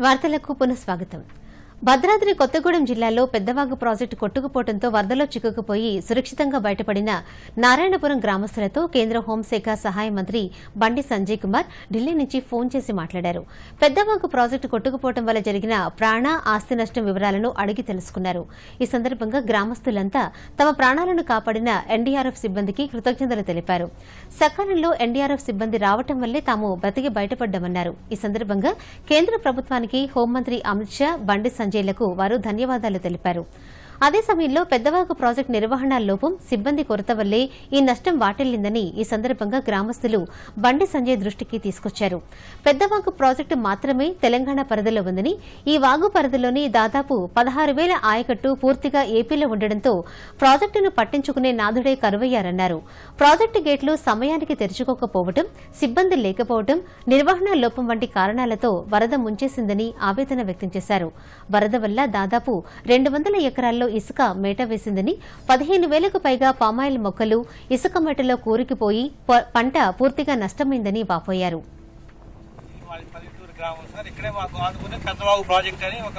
వార్తలకు పునఃస్వాగతం. భద్రాద్రి కొత్తగూడెం జిల్లాలో పెద్దవాగు ప్రాజెక్టు కొట్టుకుపోవడంతో వరదలో చిక్కుకుపోయి సురక్షితంగా బయటపడిన నారాయణపురం గ్రామస్తులతో కేంద్ర హోంశాఖ సహాయ మంత్రి బండి సంజయ్ కుమార్ ఢిల్లీ నుంచి ఫోన్ చేసి మాట్లాడారు. పెద్దవాగు ప్రాజెక్టు కొట్టుకుపోవడం వల్ల జరిగిన ప్రాణ ఆస్తి నష్టం వివరాలను అడిగి తెలుసుకున్నారు. ఈ సందర్భంగా గ్రామస్తులంతా తమ ప్రాణాలను కాపాడిన ఎన్డీఆర్ఎఫ్ సిబ్బందికి కృతజ్ఞతలు తెలిపారు. సకాలంలో ఎన్డీఆర్ఎఫ్ సిబ్బంది రావడం వల్లే తాము బతికి బయటపడ్డామన్నారు. ఈ సందర్భంగా కేంద్ర ప్రభుత్వానికి హోంమంత్రి అమిత్ షా, బండి సంజయ్లకు వారు ధన్యవాదాలు తెలిపారు. అదే సమయంలో పెద్దవాగు ప్రాజెక్టు నిర్వహణ లోపం, సిబ్బంది కొరత వల్లే ఈ నష్టం వాటిల్లిందని ఈ సందర్భంగా గ్రామస్తులు బండి సంజయ్ దృష్టికి తీసుకొచ్చారు. పెద్దవాగు ప్రాజెక్టు మాత్రమే తెలంగాణ పరిధిలో ఉందని, ఈ వాగు పరిధిలోని దాదాపు 16,000 ఆయకట్టు పూర్తిగా ఏపీలో ఉండడంతో ప్రాజెక్టును పట్టించుకునే నాథుడే కరువయ్యారన్నారు. ప్రాజెక్టు గేట్లు సమయానికి తెరుచుకోకపోవడం, సిబ్బంది లేకపోవడం, నిర్వహణ లోపం వంటి కారణాలతో వరద ముంచేసిందని ఆవేదన వ్యక్తం చేశారు. వరద వల్ల దాదాపు 200 ఎకరాల్లో ఇసుక మేట వేసిందని, 15,000కు పైగా పామాయిల్ మొక్కలు ఇసుక మేటలో కూరుకుపోయి పంట పూర్తిగా నష్టమైందని వాపోయారు. ఇక్కడే మాకు ఆదుకునే పెద్దవాగు ప్రాజెక్ట్ అని ఒక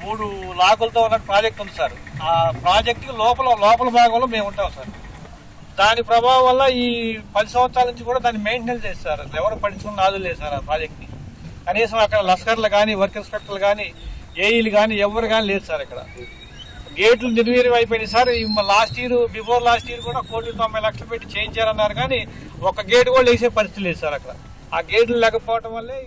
3 లాకులతో ఉన్న ప్రాజెక్ట్ ఉంది సార్. ఆ ప్రాజెక్ట్ లోపల భాగంలో మేము ఉంటాం సార్. దాని ప్రభావం వల్ల ఈ 10 సంవత్సరాల నుంచి కూడా దాన్ని మెయింటెనెన్స్ చేస్తారు. ఎవరు పట్టించుకున్న నాదులు లేదు సార్ ఆ ప్రాజెక్ట్ ని. కనీసం అక్కడ లస్కర్లు కానీ, వర్క్ ఇన్స్పెక్టర్లు కానీ, ఏఈలు కానీ ఎవరు కానీ లేదు సార్. ఇక్కడ గేట్లు నిర్వీర్యం అయిపోయినాయి సార్. బిఫోర్ లాస్ట్ ఇయర్ కూడా 1,90 లక్షలు పెట్టి చేయించారన్నారు కానీ ఒక గేట్ కూడా వేసే పరిస్థితి లేదు సార్ అక్కడ. ఆ గేట్లు లేకపోవడం వల్లే